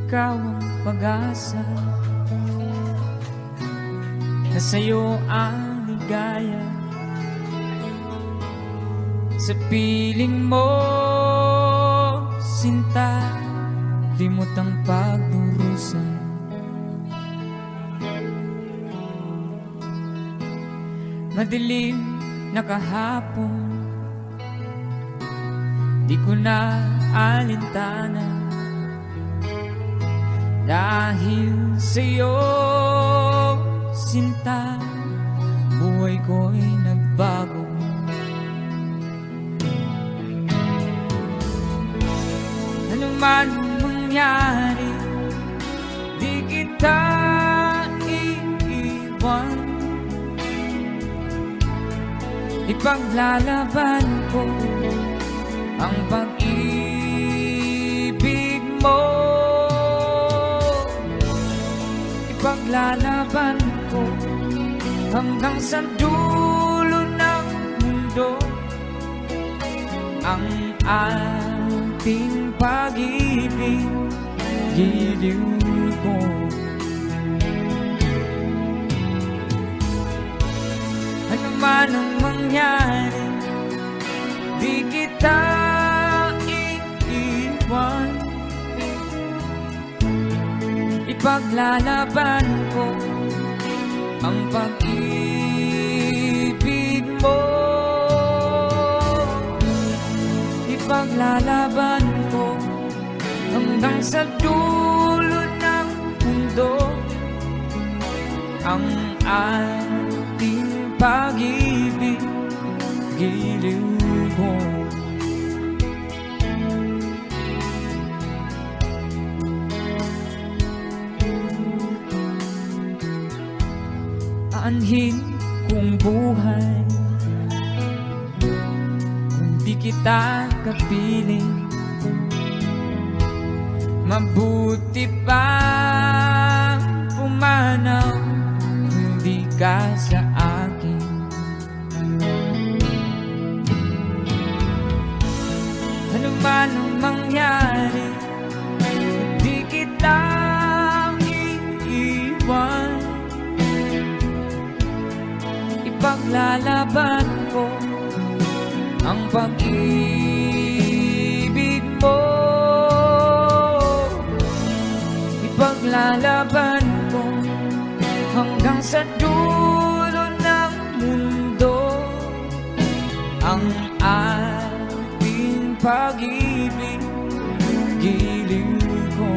ikaw ang pag-asa, na sa'yo ang ligaya. Sa piling mo, sinta, limot ang pagdurusa. Madilim na kahapon, di ko na alintana, dahil sa'yo, sinta, buhay ko'y nagbago. Ano man mangyari, di kita iiwan. Ipaglalaban ko ang pag-ibig mo. Ipaglalaban ko hanggang sa dulo ng mundo ang ating pag-ibig, giliw ko. Ano man ang mangyari, di kita iiwan. Ipaglalaban ko ang pag-ibig mo. Ipaglalaban ko hanggang sa dulo ng mundo ang ating pag-ibig, giliw ko. Aanhin kong buhay kung di kita kapiling. Mabuti pa pumanaw kung di ka sa akin. Ano man ang mangyari, di kita iiwan. Ipaglalaban ko ang pag-ibig mo. Ipaglalaban ko hanggang sa dulo ng mundo ang ating pag-ibig, giliw ko.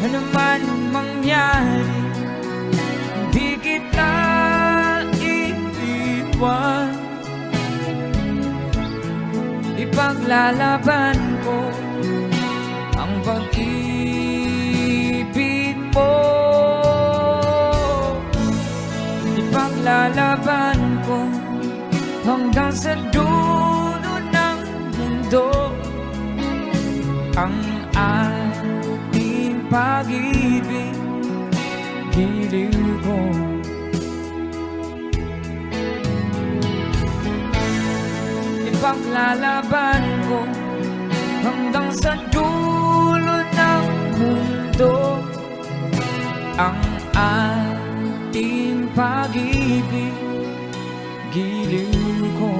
Ano man ang mangyari, hindi kita iiwan. Ipaglalaban ko ang pag-ibig mo. Ipaglalaban ko hanggang sa dulo ng mundo ang ating pag-ibig, giliw ko. Ipaglalaban ko hanggang sa dulo ng mundo ang ating pag-ibig, giliw ko.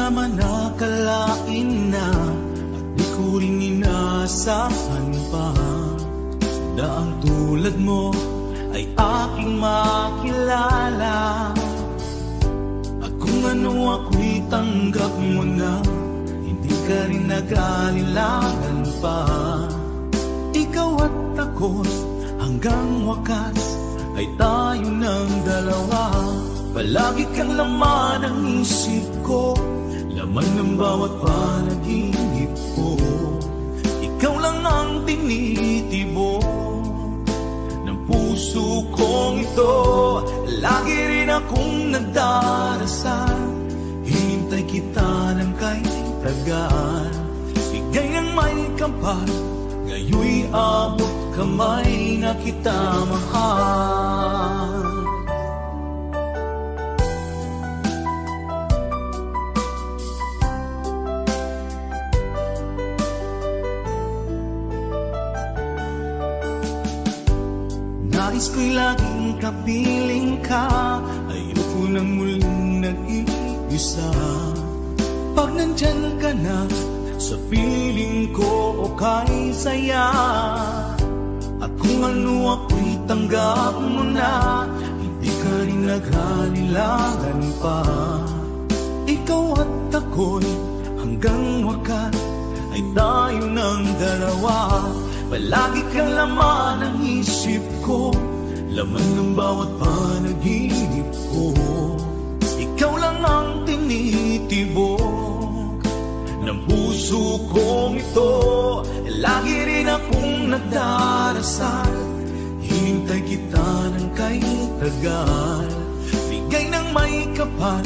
naman nakalain na at di ko rin inaasahan pa na ang tulad mo ay aking makilala. At kung ano ako'y tanggap mo na, hindi ka rin nag-aalilangan pa. Ikaw at ako hanggang wakas ay tayo ng dalawa. Palagi kang laman ng isip ko, laman ng bawat panaginip ko. Ikaw lang ang tinitibo, puso kong ito, lagi rin akong nagdarasal. Hinintay kita ng kahit tagal, bigay ng may kapal, ngayon'y abot kamay na kita mahal. Nais ko'y laging kapiling ka, ayoko nang muling nag-iisa. Pag nandyan ka na, sa piling ko okay saya. At kung ano ako'y tanggap mo na, hindi ka rin naghalilangan pa. Ikaw at ako'y hanggang wakas ay tayo ng dalawa. Palagi kang laman ng isip ko, laman ng bawat panaginip ko. Ikaw lang ang tinitibok ng puso kong ito, lagi rin akong nagdarasal. Hinintay kita ng kahit tagal, bigay ng may kapal,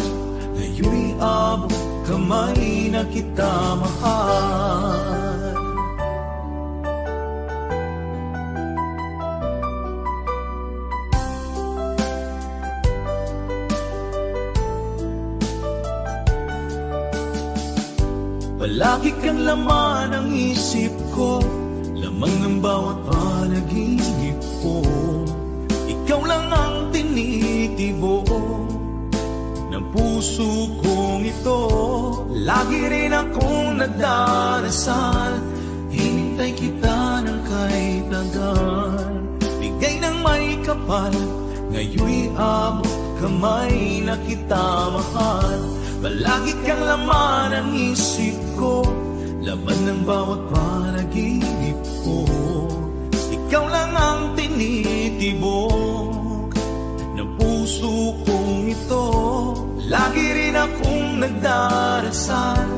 ngayon'y abot kamay na kita mahal. Palagi kang laman ng isip ko, lamang ng bawat panaginip ko. Ikaw lang ang tinitibok ng puso kong ito, lagi rin akong nagdarasal. Hinintay kita ng kahit tagal, bigay ng may kapal, ngayon'y abot kamay na kita mahal. Palagi kang laman ng isip ko, laman ng bawat panaginip ko. Ikaw lang ang tinitibok ng puso kong ito, lagi rin akong nagdarasal.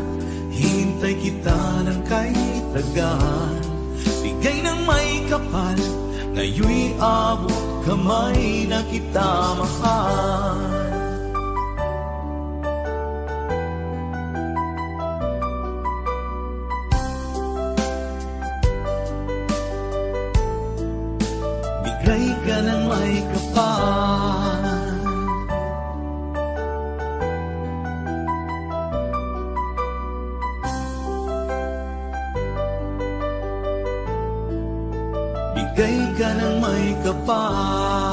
Hintay kita ng kahit tagal, bigay ng may kapal, ngayon'y abot kamay na kita mahal. Bigay ka ng may kapal, bigay ka ng may kapal.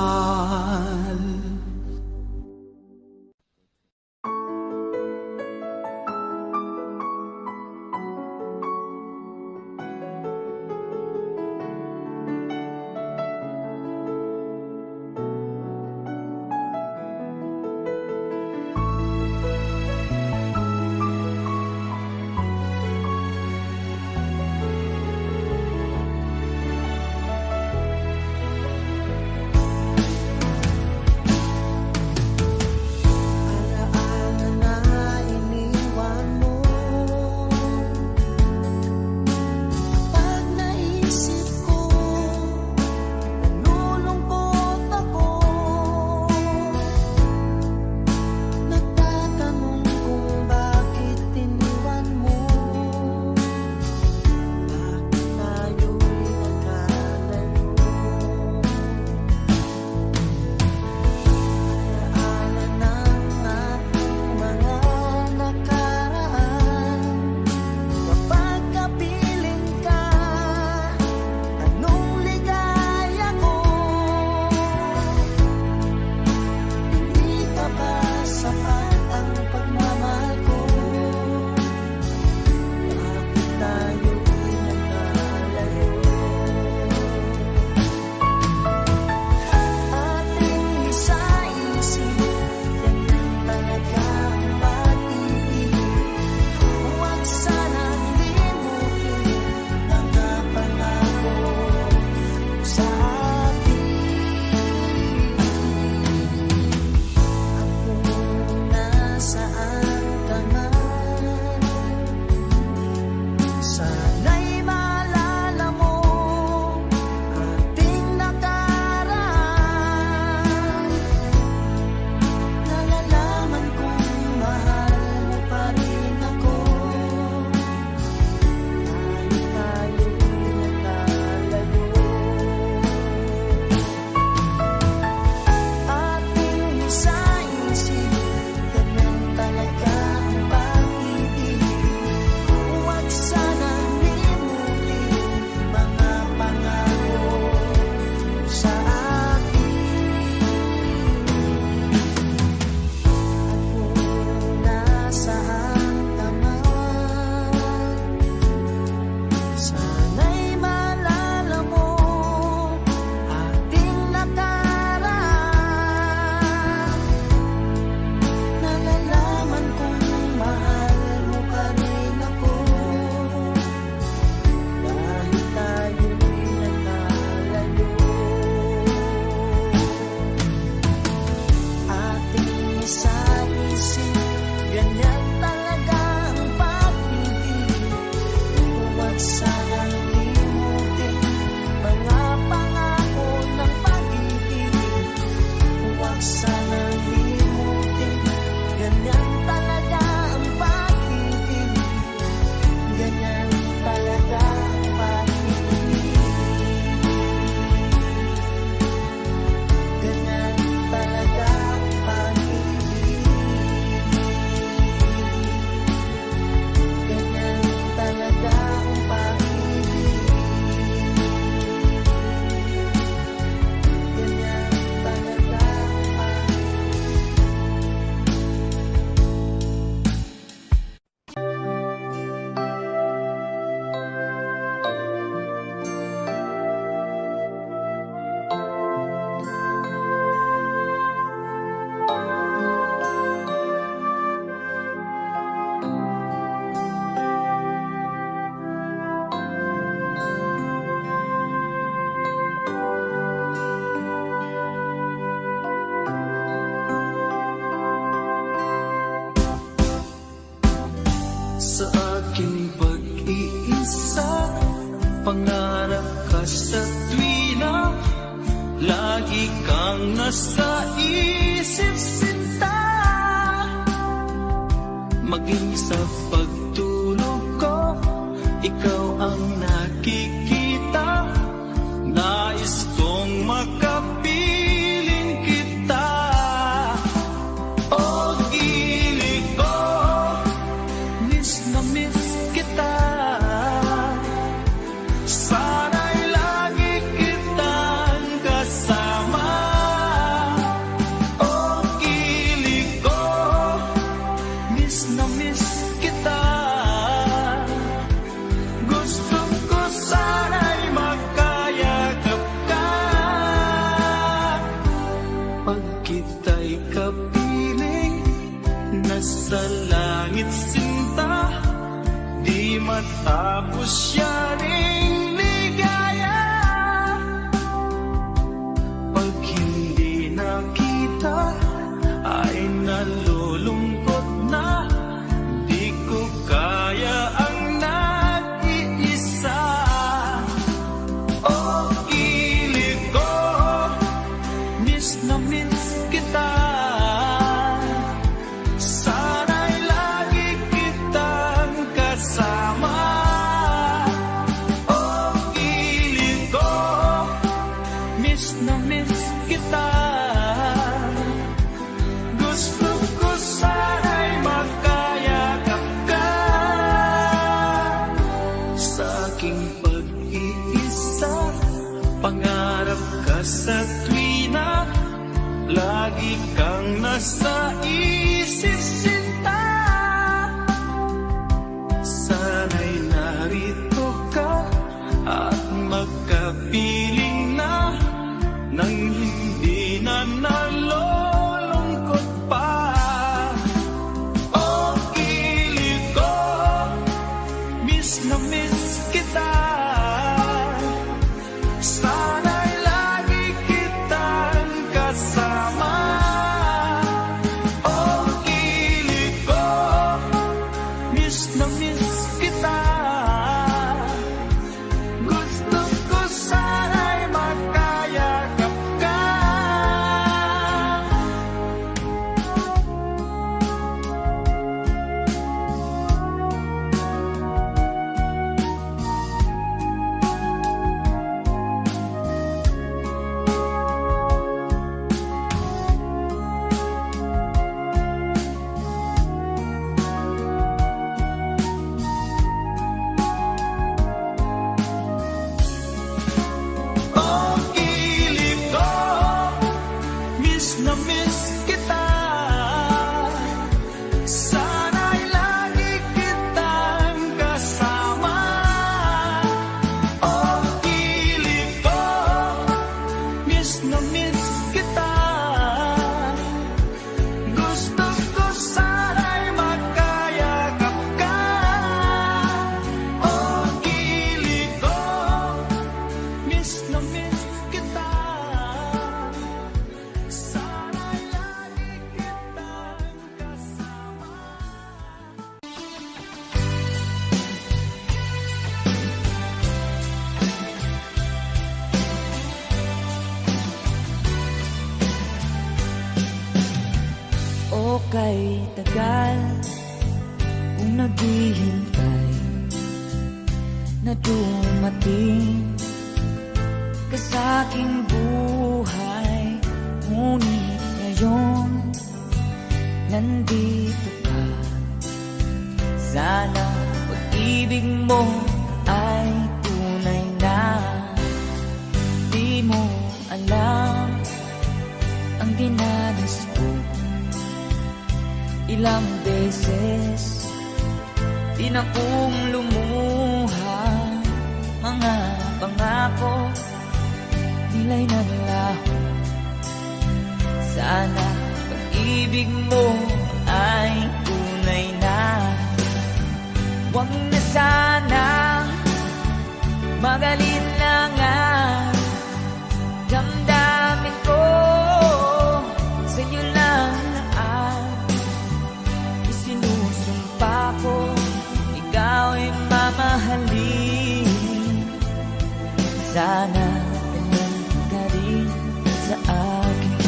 sa isip, ganyan talaga ang pag-ibig. Huwag sanang limutin mga pangako ng pag-ibig. Huwag sanang limutin, ganyan talaga ang pag-ibig. Ganyan talaga ang pag-ibig. Ganyan talaga ang pag-ibig. Ganyan talaga ang pag-ibig. Ganyan talaga ang pag-ibig. Sa aking pag-iisa, pangarap ka sa tuwina, lagi kang nasa isip sinta. Maging sa pagtulog ko, ikaw ang nakikita. Nais kong makapiling kita. O gilig ko, miss na miss kita. Sana'y lagi kitang kasama. O gilig ko, miss na miss kita. Gusto ko sana'y magkayakap ka. Pag kita'y kapiling, nasa langit sinta, di matapos yaring ligaya. Pag hindi nakita, ay nalulungkot na, di ko kaya ang nag-iisa. O gilig ko, miss na miss kita. Sana'y lagi kitang kasama. O gilig ko, miss na miss kita. Gusto ko sana'y magkayakap ka. Sa aking pag-iisa, pangarap ka sa tuwina, lagi kang nasa isip sinta. Sana'y narito ka at magkapiling na, nang hindi na nalulungkot pa. O gilig ko, miss na miss kita. Sana'y lagi kitang kasama. O gilig kay tagal kung naghihintay na dumating ka sa aking buhay. Ngunit ngayon nandito ka. Sana pag-ibig mo ay tunay na. Di mo alam ang dinanas ko. Ilang beses di na kong lumuha. Mga pangako nila'y naglaho. Sana pag-ibig mo ay tunay na. Huwag na sana magalinlangan damdamin ko. Sa'yo lang lahat isinusumpa ko. Ikaw ay mamahalin. Sana ganyan ka rin sa akin.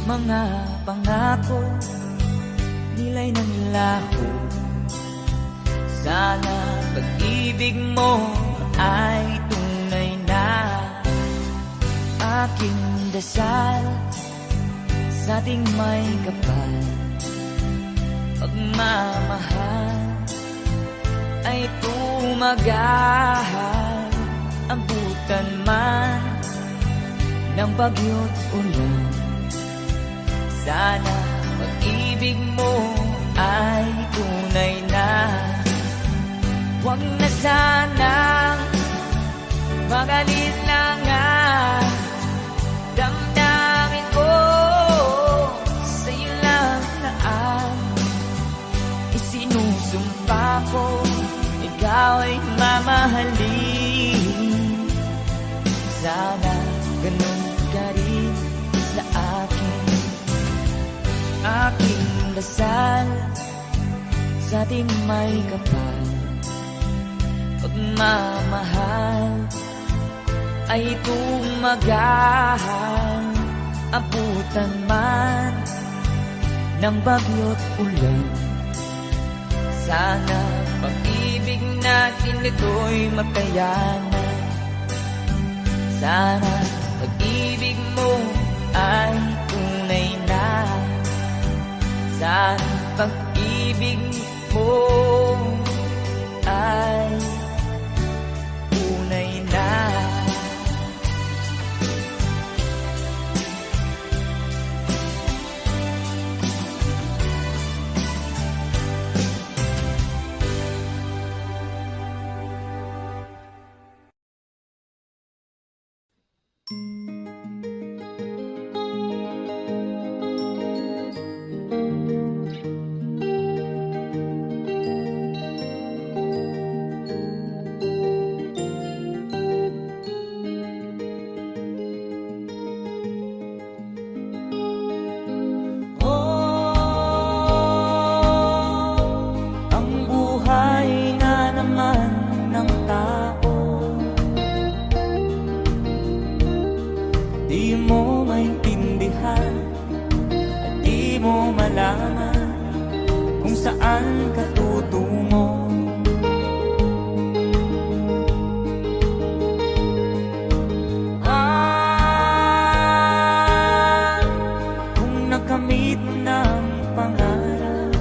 Mga pangako nila'y nanlaho. Sana pag-ibig mo ay tunay na. Aking dasal sa ating may kapal. Pagmamahal ay tumagahal. Abutan man ng bagyo't ulan. Sana pag-ibig mo ay tunay na. Huwag na sanang magalinlangan damdamin ko. Sa'yo lang lahat isinusumpa ko. Ikaw ay mamahalin. Sana ganun ka rin sa akin. Aking dasal sa ating may kapal. Pagmamahal ay tumagahal. Abutan man ng bagyo't ulan. Sana pag-ibig natin ito'y makayanan. Sana pag-ibig mo ay tunay na. Sana pag-ibig mo ay tunay na. Saan ka tutungo? Kung nakamit mo ng pangarap,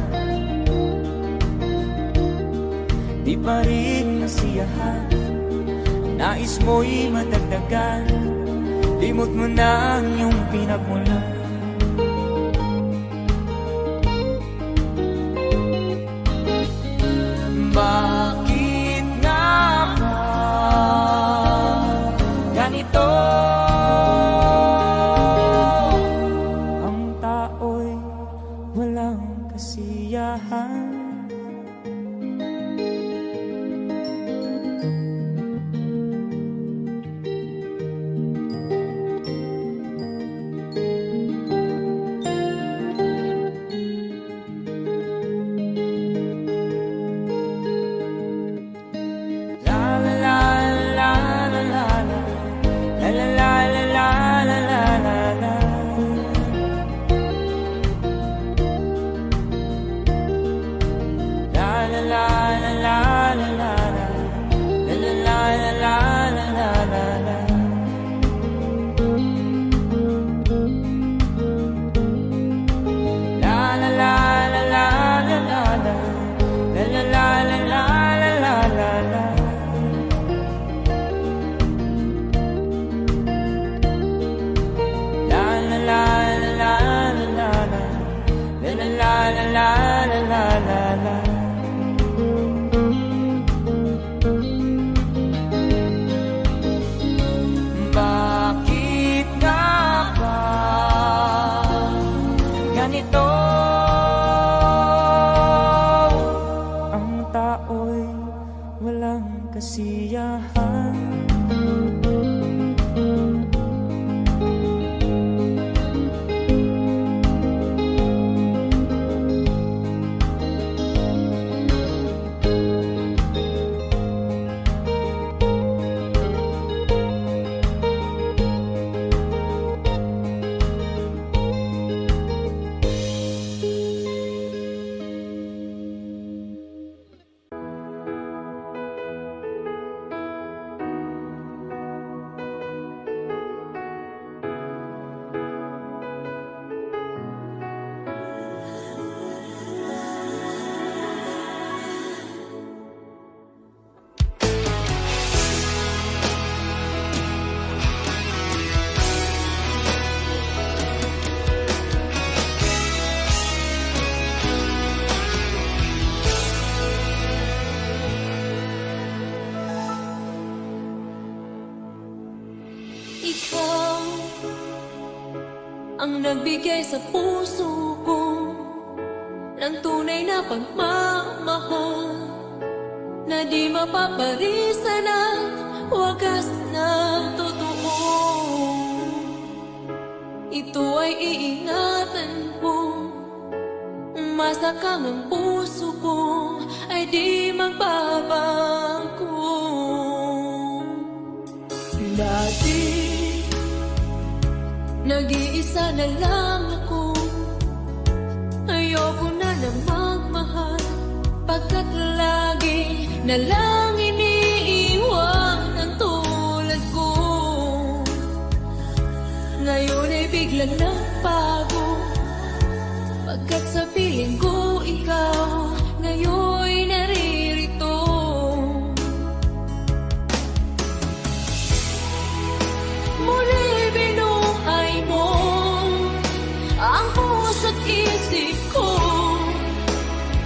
di pa rin nasiyahan. Ang nais mo'y madagdagan. Limot mo na ang iyong pinagmulan. Bakit nga ba ganito? Ang tao'y walang kasiyahan. Bakit nga ba ganito? Ang tao'y walang kasiyahan. Ikaw ang nagbigay sa puso ko ng tunay na pagmamahal na di mapaparisan at wagas na totoo. Ito ay iingatan ko, umasa kang ang puso ko ay di magbabago. Dati nag-iisa na lang ako, ayoko na na magmahal, pagkat lagi na lang iniiwan ang tulad ko. Ngayon ay biglang nagbago, pagkat sa piling ko ikaw ngayon naririto. Muli binuhay mo ang puso't isip ko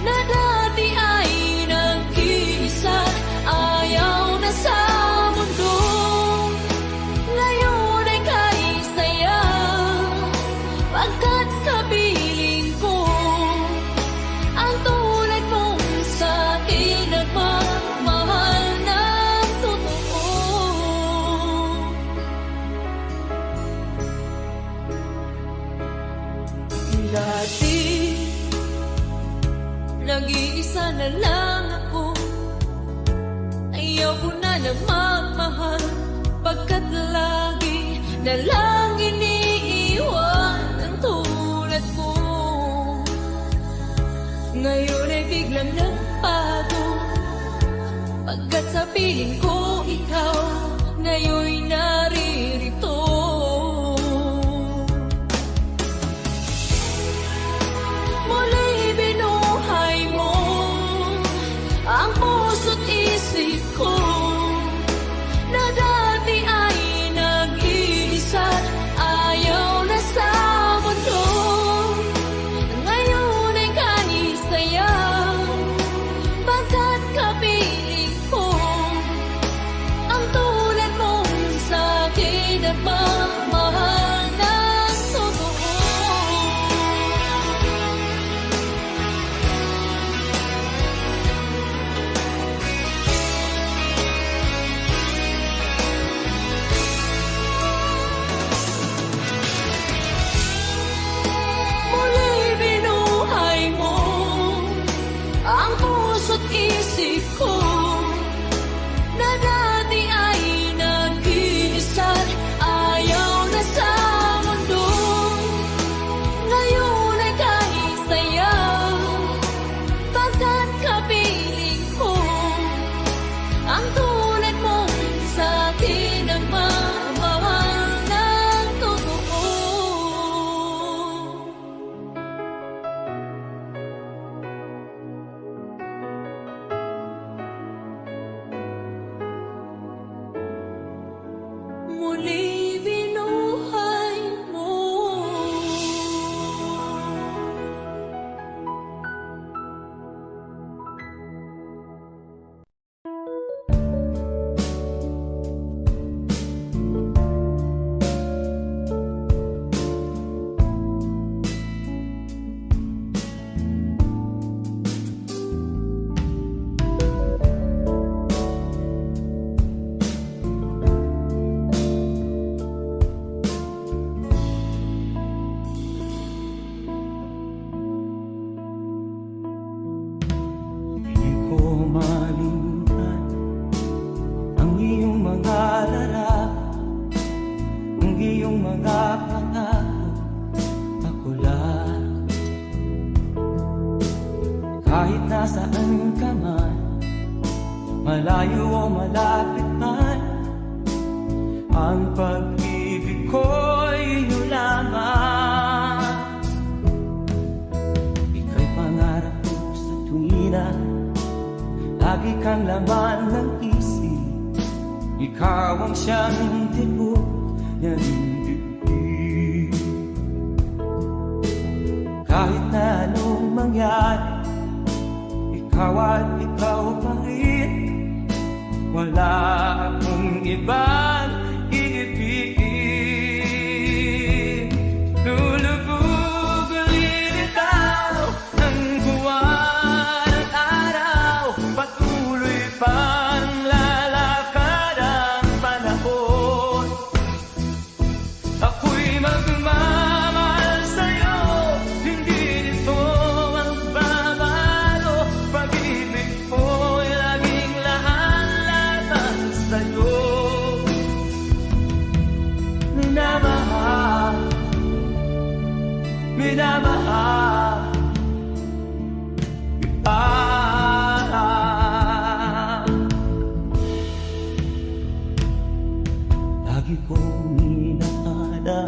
na dati ay nag-iisa, ayaw na sa mundo. Ngayon ay kaisaya, pagkat kapiling ko ang tulad mong sa akin at magmahal ng totoo. Dati nag-iisa na lang ako, ayaw ko na na magmahal, pagkat lagi na lang iniiwan ang tulad ko. Ngayon ay biglang nagbago, pagkat sa piling ko ikaw ngayon naririto. Muli binuhay mo ang puso't isip ko na dati ay nag-iisa, ayaw na sa mundo. Ngayon ay kanisaya, pagkat kapiling ko ang tulad mong sa akin at magmahal ng totoo. Muli binuhay mo ang puso't isip ko na dati ay nag-iisa, ayaw na sa mundo. Ngayon ay kanisaya, pagkat kapiling malimtan ang iyong mga larawan, ang iyong mga pangako, ako lang. Kahit nasaan ka man, malayo o malapit man, ang pag-ibig ko'y iyo lamang. Ika'y pangarap ko sa tuwina, lagi kang laman ng isip. Ikaw ang siyang tibok ng dibdib. Kahit na anong mangyari, ikaw at ikaw pa rin. Wala akong ibang iibigin. Lulubog ulit ikaw ng buwan at araw, patuloy pang lalakad ang panahon. Ako'y magmamahal sa'yo, hindi nito magbabago. Pag-ibig ko'y laging lahat sa'yo. Minamahal, minamahal kita. Lagi kong inaada,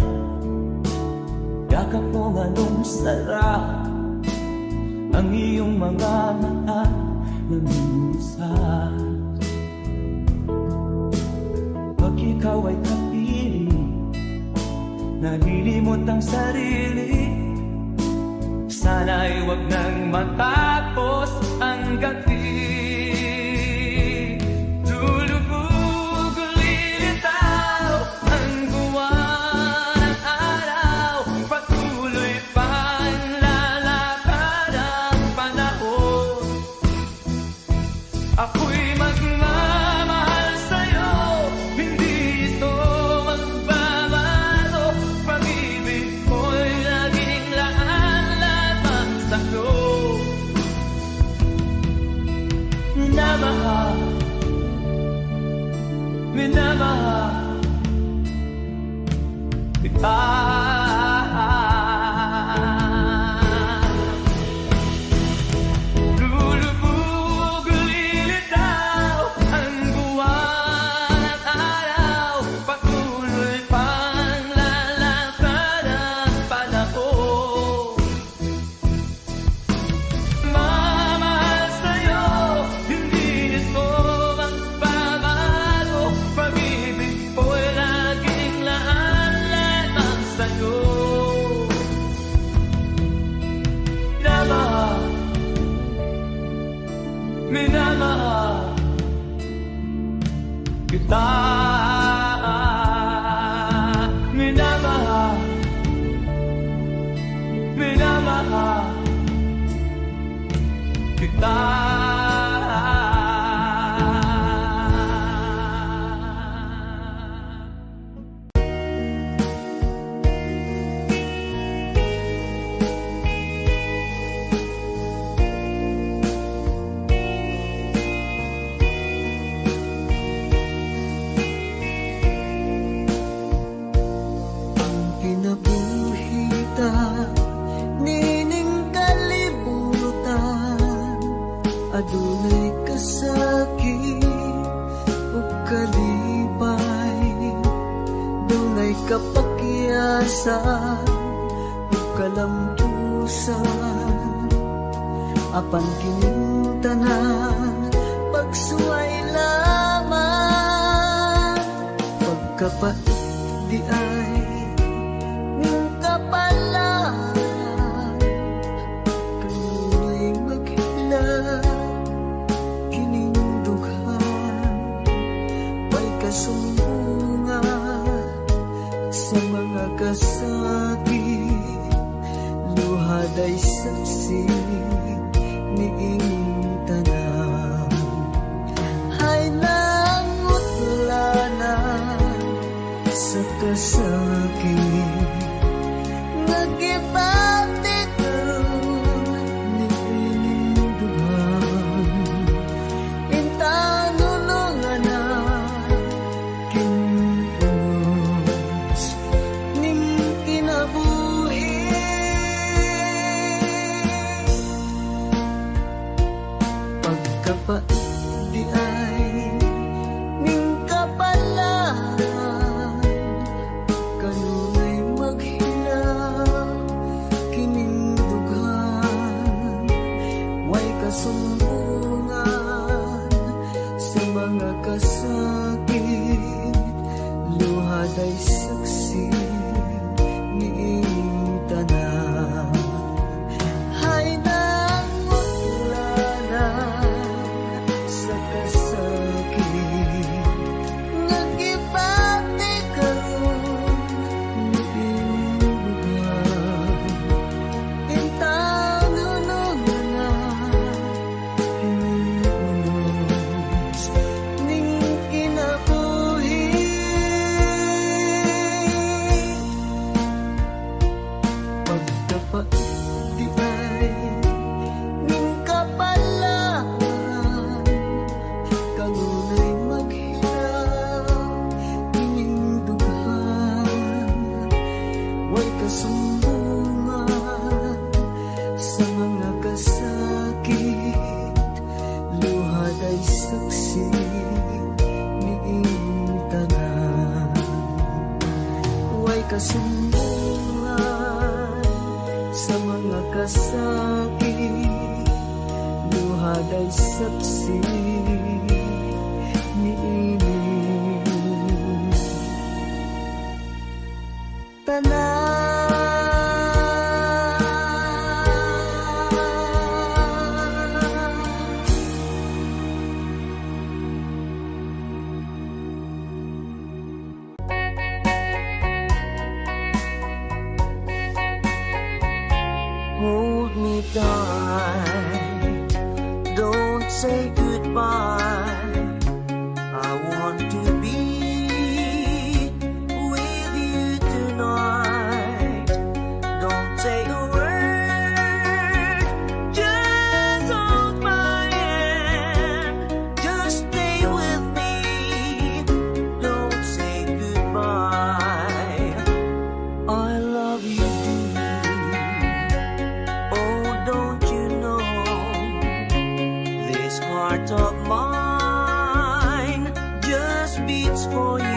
yakap kong anong sarap, ang iyong mga mata na minsan. Pag ikaw ay kapiling, nalilimot ang sarili. Sana'y wag nang matapos ang gabi. Lulubog ulilitaw ang buwan at araw, patuloy pang lalakad ang panahon. Ako'y magmamahal sa'yo, hindi ito magbabago. Pag-ibig ko'y laging laan sa'yo. Minamahal, minamahal kita. Lulubog ulilitaw ang buwan at araw, patuloy pang lalakad ang panahon. Mamahal sa'yo, hindi nito magbabago. Pag-ibig ko'y laging laan sa'yo. Minamahal, minamahal kita. Minamahal, minamahal kita. Kinabuhita, nining kalibutan, adunay kasakit ug kalipay, dunay kapakyasan ug kalampusan. Apan kining tanan pagsuway lamang, pagkapait di ay ng kapalan. Kanunoy maghilang kining dughan, may kasumbungan sa mga kasakit. Luhaday saksi niing tanan, ay nangutlanan sa kasakit. Pagkapat di ay ning kapalaan, kanunay maghilang kining dughan, way kasumbungan sa mga kasakit, luhaday saksi niing tanan. Hay nangutlanan sa kasakit, nagibati karon niing lugar. Intang nunungan kining unos ning kinabuhi. Pagdapat di ay ning kapalaan, kanunay maghilang kining dughan, way kasumbungan sa mga kasakit, luhaday saksi niing tanan. Way kasumbungan sa mga kasakit, luhaday saksi niing tanan. Hold me tight, don't say goodbye. I want to be with you tonight. Don't say a word, just hold my hand. Just stay with me, don't say goodbye. I love you dearly. Oh, don't you know, this heart of mine just beats for you.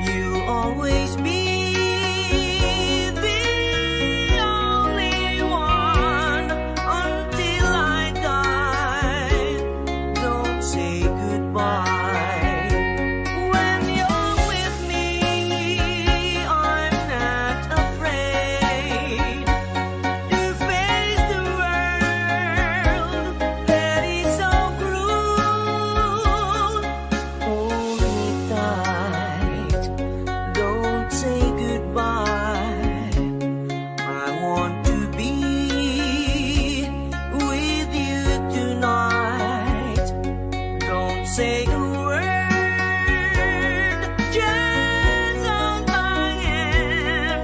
You'll always be the only one until I die. Don't say goodbye. When you're with me, I'm not afraid to face the world that is so cruel. Hold me tight, don't say goodbye. I want to be with you tonight. Don't say a word, just hold my hand.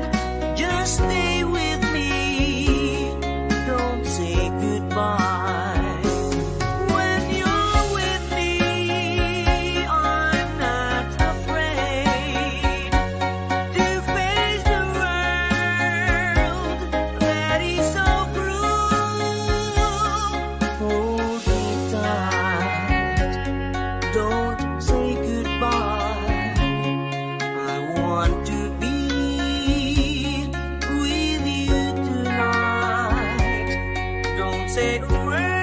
Just stay with me, don't say goodbye. When you're with me, I'm not afraid to face the world that is so cruel. Hold me tight, don't say goodbye. I want to be with you tonight. Don't say a word.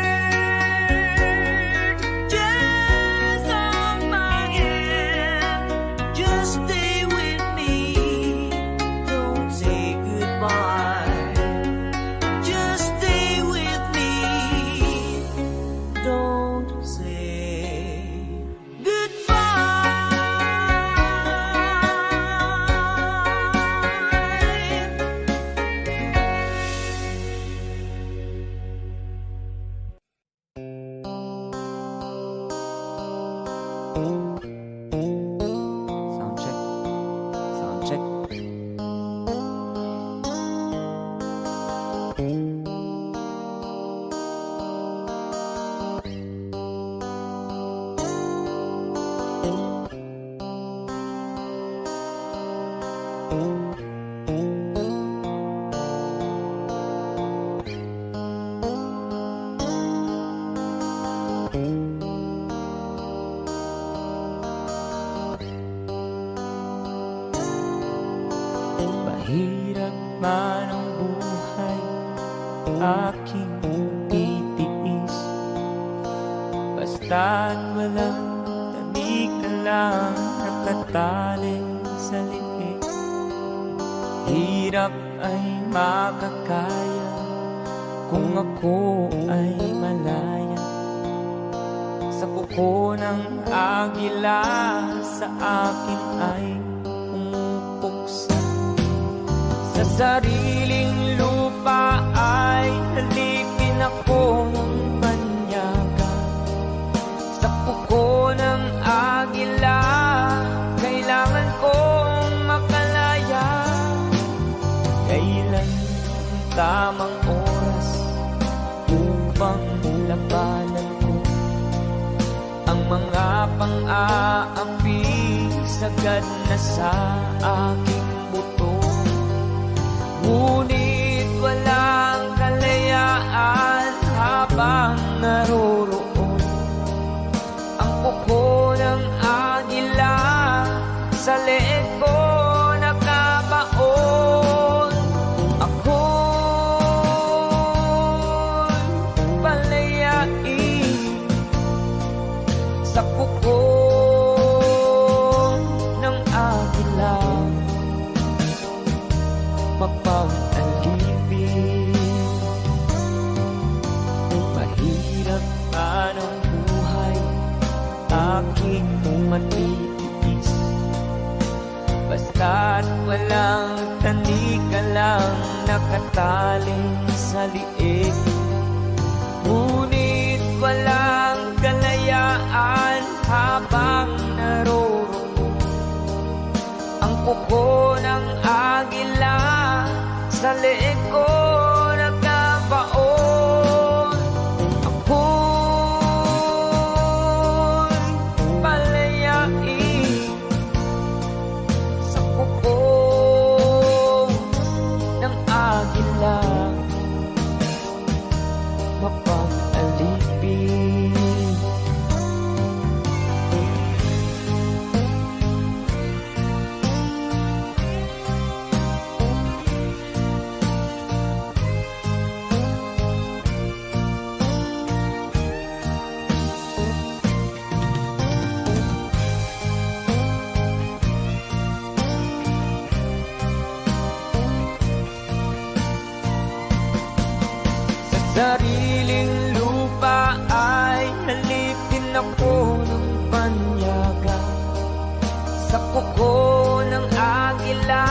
aking titiis. Basta't walang tanik na lang nakatali sa liig. Hirap ay makakaya kung ako ay malaya. Sa kuko ng agila sa akin ay umupuksa. Sa sariling lupa ay halipin ako ng banyaga. Sa kuko ng agila kailangan kong makalaya. Kailan ang tamang oras upang labanan ko ang mga pang-aapi sagad na sa aking buto. Ngunit walang kalayaan habang naroroon ang kuko ng agila sa leeg ko nakabaon. Ako'y palayain sa kuko ng agila, mapag-alipin. Mahirap man ang buhay, aking matitiis. Basta't walang tanik ka lang nakatali sa liig. Ngunit walang kalayaan habang naroroon ang kuko ng agila sa leeg ko nagkabaon. Ako'y palayain sa kuko ng agila, mapag-alipin. Sariling lupa ay halipin ako ng banyaga. Sa kuko ng agila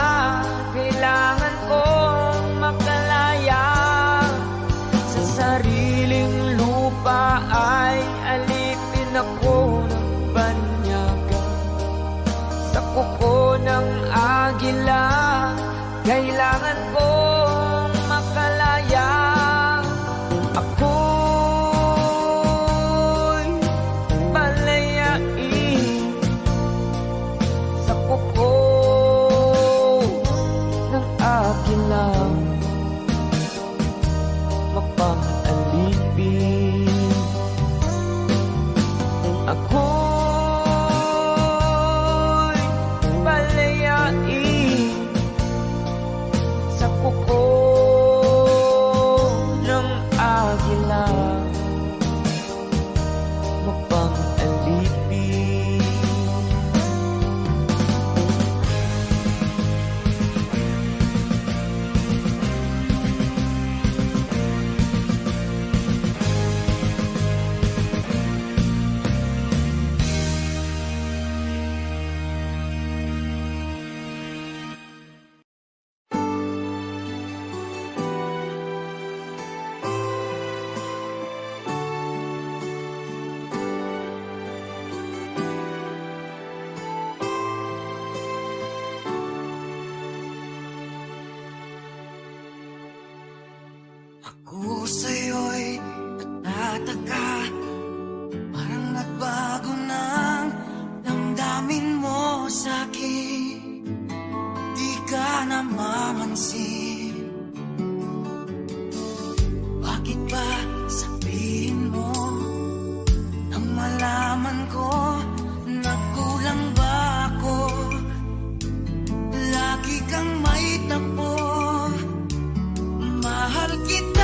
kailangan kong makalaya. Sa sariling lupa ay alipin ako ng banyaga. Sa kuko ng agila kailangan kong makalaya. Ako'y palayain sa kuko ng agila, mapag-alipin. Ako'y palayain sa kuko ng agila, mapag-alipin. Ako sa'yo'y natataka, parang nagbago ng damdamin mo sa'kin. Di ka namamansin. Bakit ba sabihin mo nang malaman ko na kulang ba ako? Lagi kang may tapo, mahal kita.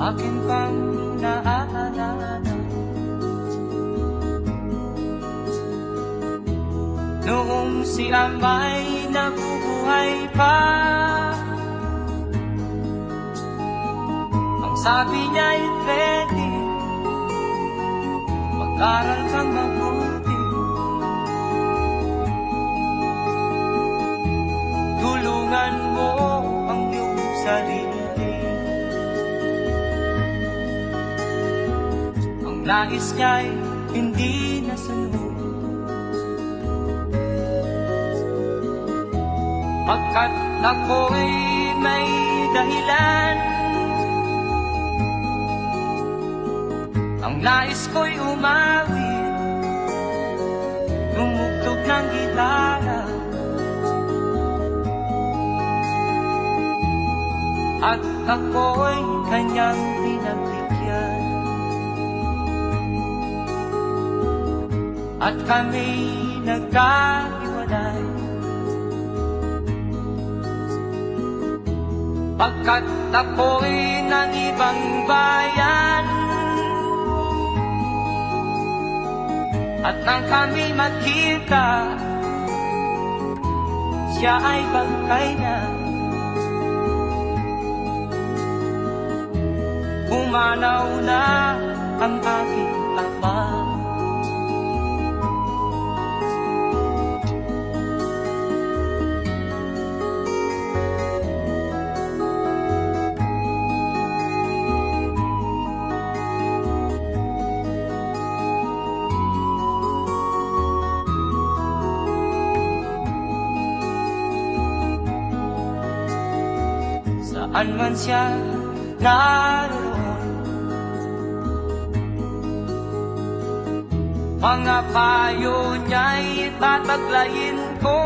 akin pang naaalala. Noong si Amay nabubuhay pa, ang sabi niya'y ready, mag-aral kang mabuti, tulungan mo ang iyong sarili. Ang nais niya'y hindi nasunod, pagkat ako'y may dahilan. Ang nais ko'y umawi, tumugtog ng gitara, at ako'y kanyang pinagbigyan. At kami nagkahiwalay, pagkat ako'y ng ibang bayan. At nang kami magkita, siya ay bangkay na. Pumanaw na ang aking ama. Saan man siya naroon, mga payo niya'y tataglayin ko.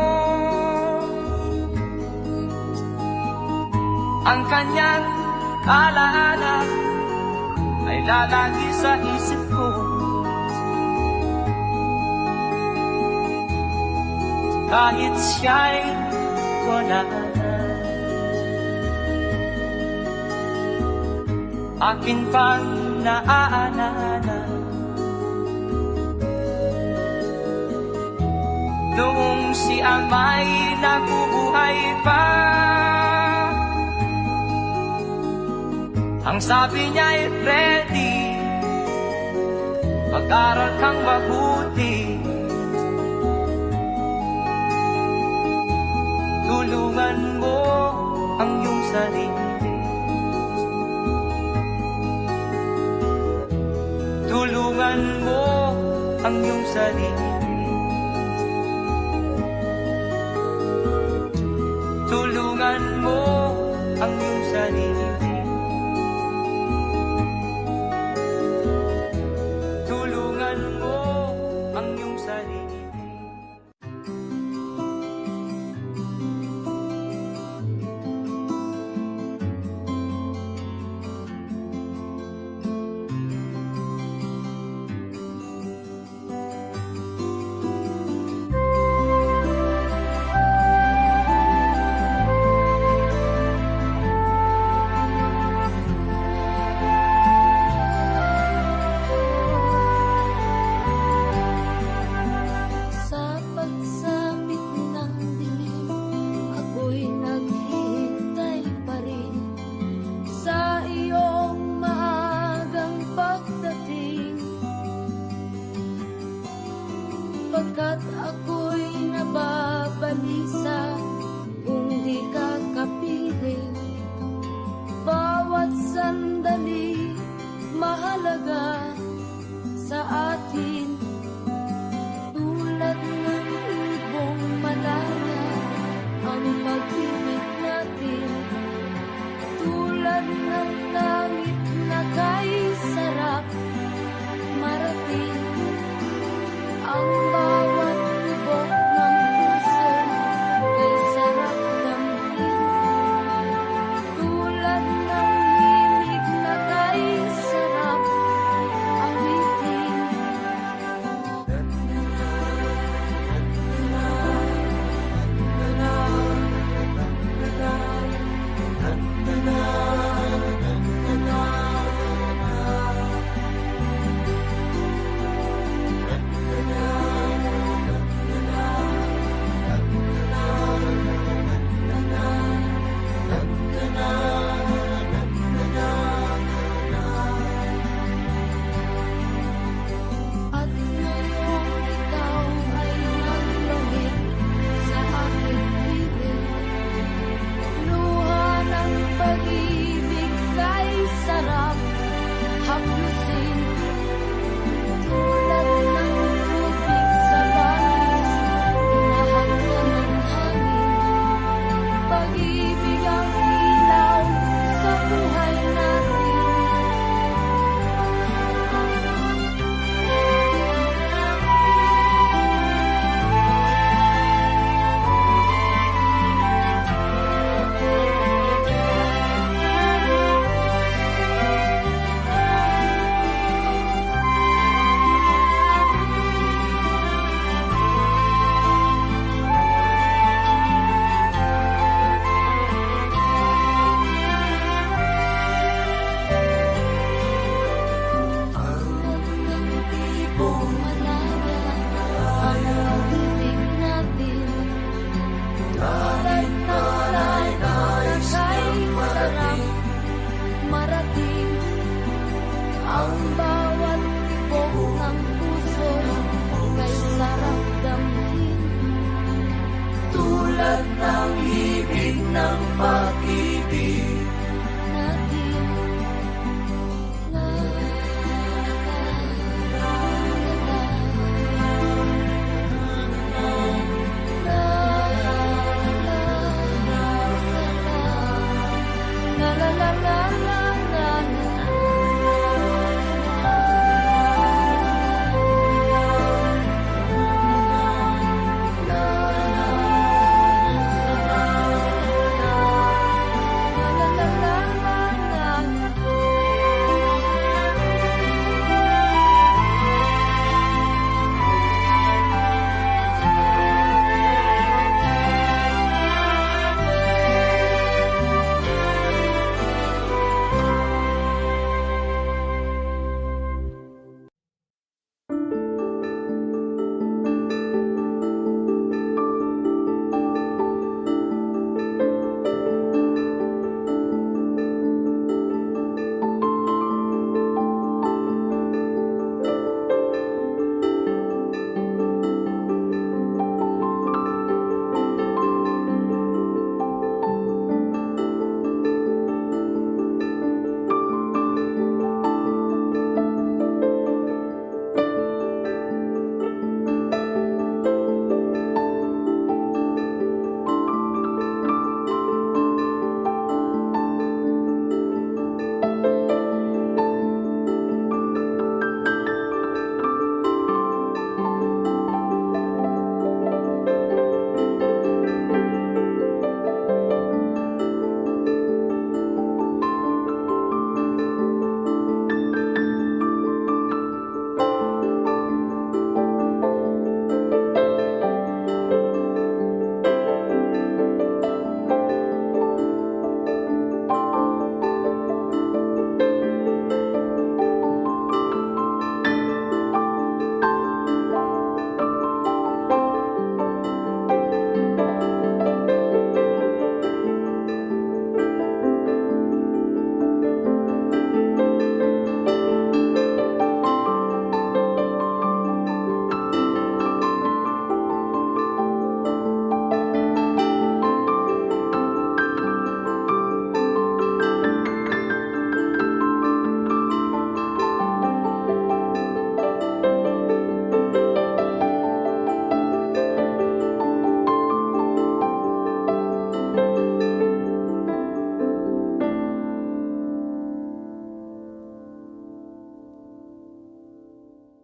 Ang kanyang alaala ay lalagi sa isip ko. Kahit siya'y wala na, akin pang naaalala. Noong si Amay nabubuhay pa, ang sabi niya'y ready, mag-aral kang mabuti, tulungan mo ang iyong sarili. Tulungan mo ang iyong sarili. Tulungan mo ang iyong sarili. Tulungan mo ang iyong sarili. Pagkat ako'y nababalisa kung di ka kapiling. Bawat sandali mahalaga sa atin.